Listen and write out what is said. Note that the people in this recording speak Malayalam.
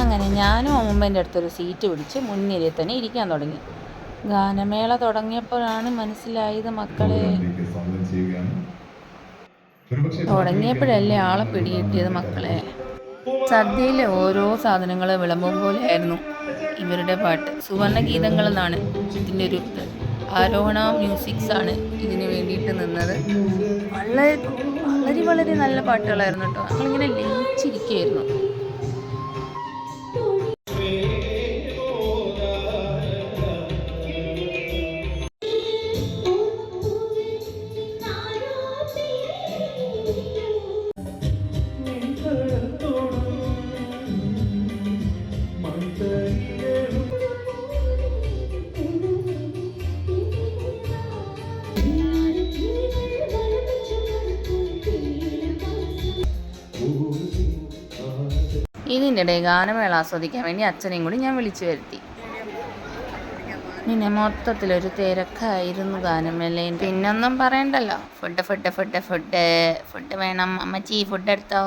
അങ്ങനെ ഞാനും അമ്മൂമ്മേൻ്റെ അടുത്തൊരു സീറ്റ് പിടിച്ച് മുൻനിരയിൽ തന്നെ ഇരിക്കാൻ തുടങ്ങി. ഗാനമേള തുടങ്ങിയപ്പോഴാണ് മനസ്സിലായത് മക്കളെ, തുടങ്ങിയപ്പോഴല്ലേ ആളെ പിടികിട്ടിയത് മക്കളെ. സദ്യയിലെ ഓരോ സാധനങ്ങൾ വിളമ്പും പോലെയായിരുന്നു ഇവരുടെ പാട്ട്. സുവർണ ഗീതങ്ങൾ എന്നാണ് ഇതിൻ്റെ ഒരു ഇത്. ആരോഹണ മ്യൂസിക്സ് ആണ് ഇതിന് വേണ്ടിയിട്ട് നിന്നത്. വളരെ വളരെ വളരെ നല്ല പാട്ടുകളായിരുന്നു കേട്ടോ. നമ്മളിങ്ങനെ ലയിച്ചിരിക്കുകയായിരുന്നു. ഇതിൻ്റെ ഇടയിൽ ഗാനമേള ആസ്വദിക്കാൻ വേണ്ടി അച്ഛനെയും കൂടി ഞാൻ വിളിച്ചു വരുത്തി. പിന്നെ മൊത്തത്തിലൊരു തിരക്കായിരുന്നു ഗാനമേളയിൽ. പിന്നൊന്നും പറയണ്ടല്ലോ, food food food food food വേണം അമ്മച്ചി, ഫുഡ് എടുത്തോ.